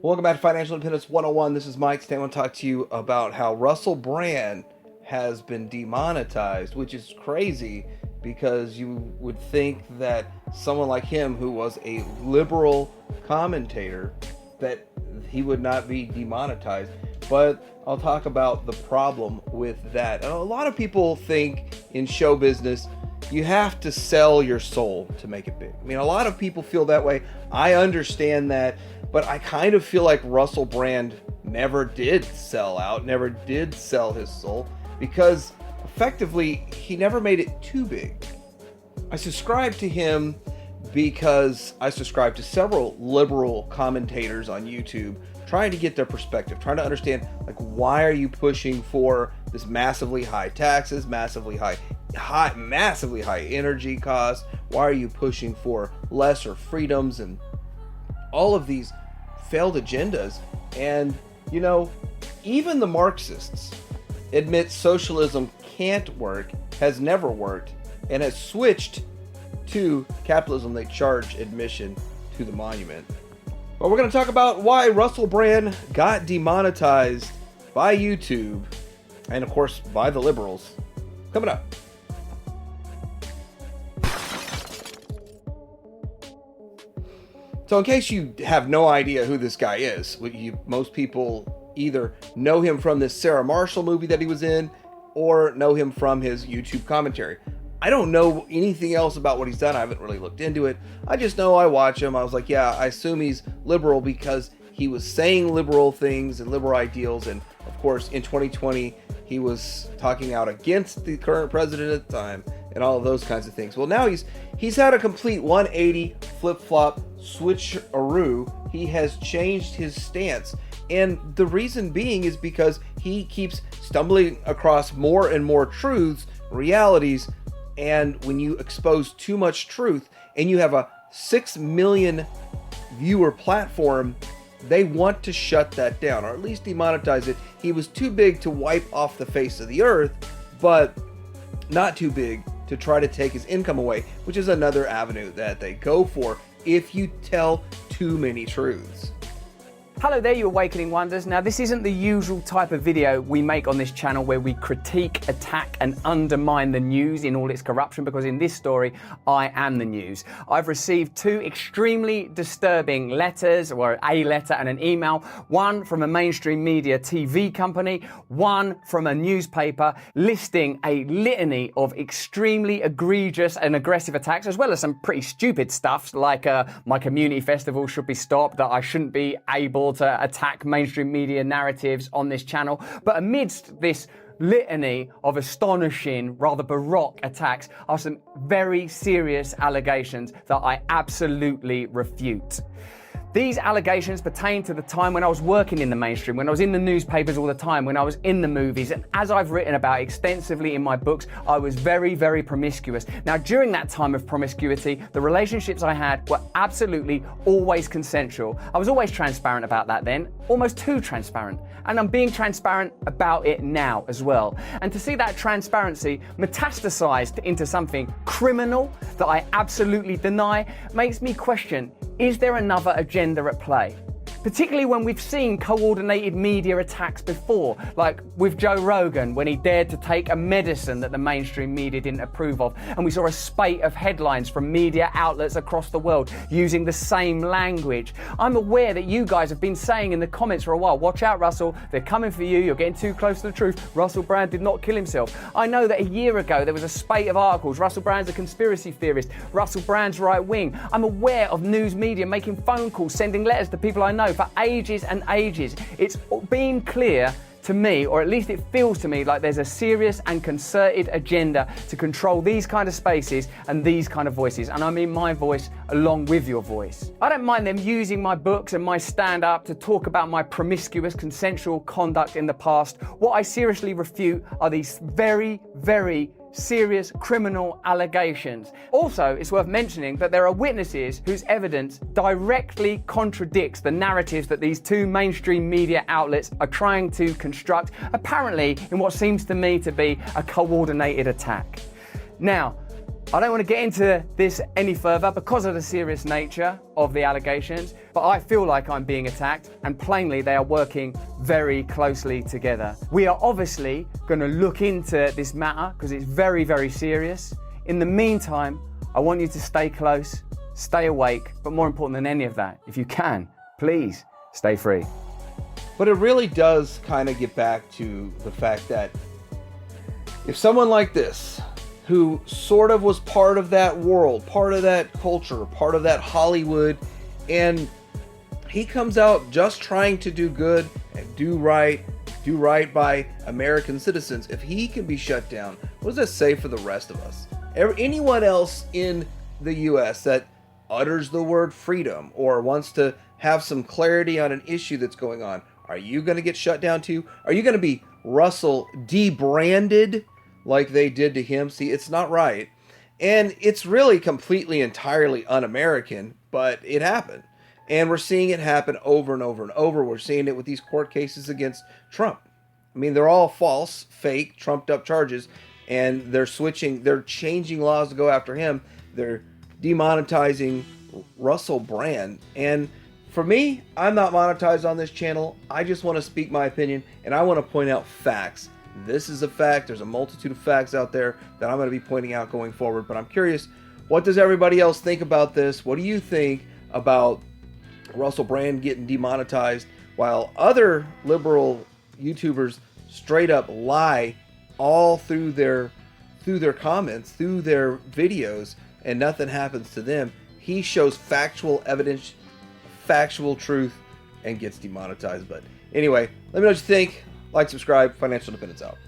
Welcome back to Financial Independence 101. This is Mike. Today I want to talk to you about how Russell Brand has been demonetized, which is crazy because you would think that someone like him, who was a liberal commentator, that he would not be demonetized. But I'll talk about the problem with that. And a lot of people think in show business, you have to sell your soul to make it big. I mean, a lot of people feel that way. I understand that, but I kind of feel like Russell Brand never did sell out, never did sell his soul, because effectively he never made it too big. I subscribe to him because I subscribe to several liberal commentators on YouTube, trying to get their perspective, trying to understand, like, why are you pushing for this massively high taxes, massively high energy costs? Why are you pushing for lesser freedoms and all of these failed agendas? And, you know, even the Marxists admit socialism can't work, has never worked, and has switched to capitalism. They charge admission to the monument. But we're going to talk about why Russell Brand got demonetized by YouTube and, of course, by the liberals. Coming up. So in case you have no idea who this guy is, most people either know him from this Sarah Marshall movie that he was in or know him from his YouTube commentary. I don't know anything else about what he's done. I haven't really looked into it. I just know I watch him. I was like, yeah, I assume he's liberal because he was saying liberal things and liberal ideals. And of course, in 2020, he was talking out against the current president at the time and all of those kinds of things. Well, now he's had a complete 180 flip-flop switcheroo. He has changed his stance. And the reason being is because he keeps stumbling across more and more truths, realities. And when you expose too much truth and you have a 6 million viewer platform, they want to shut that down, or at least demonetize it. He was too big to wipe off the face of the earth, but not too big to try to take his income away, which is another avenue that they go for if you tell too many truths. Hello there, you Awakening Wonders. Now, this isn't the usual type of video we make on this channel where we critique, attack, and undermine the news in all its corruption, because in this story, I am the news. I've received two extremely disturbing letters, or a letter and an email, one from a mainstream media TV company, one from a newspaper, listing a litany of extremely egregious and aggressive attacks, as well as some pretty stupid stuff, like my community festival should be stopped, that I shouldn't be able to attack mainstream media narratives on this channel. But amidst this litany of astonishing, rather baroque attacks are some very serious allegations that I absolutely refute. These allegations pertain to the time when I was working in the mainstream, when I was in the newspapers all the time, when I was in the movies, and as I've written about extensively in my books, I was very, very promiscuous. Now, during that time of promiscuity, the relationships I had were absolutely always consensual. I was always transparent about that then, almost too transparent. And I'm being transparent about it now as well. And to see that transparency metastasized into something criminal that I absolutely deny makes me question, is there another agenda at play? Particularly when we've seen coordinated media attacks before, like with Joe Rogan when he dared to take a medicine that the mainstream media didn't approve of, and we saw a spate of headlines from media outlets across the world using the same language. I'm aware that you guys have been saying in the comments for a while, watch out Russell, they're coming for you, you're getting too close to the truth, Russell Brand did not kill himself. I know that a year ago there was a spate of articles, Russell Brand's a conspiracy theorist, Russell Brand's right wing. I'm aware of news media making phone calls, sending letters to people I know for ages and ages. It's been clear to me, or at least it feels to me, like there's a serious and concerted agenda to control these kind of spaces and these kind of voices. And I mean my voice along with your voice. I don't mind them using my books and my stand-up to talk about my promiscuous consensual conduct in the past. What I seriously refute are these very, very serious criminal allegations. Also, it's worth mentioning that there are witnesses whose evidence directly contradicts the narratives that these two mainstream media outlets are trying to construct, apparently in what seems to me to be a coordinated attack. Now, I don't want to get into this any further because of the serious nature of the allegations, but I feel like I'm being attacked, and plainly they are working very closely together. We are obviously going to look into this matter because it's very, very serious. In the meantime, I want you to stay close, stay awake, but more important than any of that, if you can, please stay free. But it really does kind of get back to the fact that if someone like this, who sort of was part of that world, part of that culture, part of that Hollywood, and he comes out just trying to do good and do right by American citizens, if he can be shut down, what does that say for the rest of us? Anyone else in the US that utters the word freedom or wants to have some clarity on an issue that's going on, are you going to get shut down too? Are you going to be Russell debranded like they did to him? See, it's not right. And it's really completely, entirely un-American, but it happened. And we're seeing it happen over and over and over. We're seeing it with these court cases against Trump. I mean, they're all false, fake, trumped up charges, and they're changing laws to go after him. They're demonetizing Russell Brand. And for me, I'm not monetized on this channel. I just want to speak my opinion, and I want to point out facts. This is a fact. There's a multitude of facts out there that I'm going to be pointing out going forward. But I'm curious, what does everybody else think about this? What do you think about Russell Brand getting demonetized while other liberal YouTubers straight up lie all through their comments, through their videos, and nothing happens to them? He shows factual evidence, factual truth, and gets demonetized. But anyway, let me know what you think. Like, subscribe. Financial Independence out.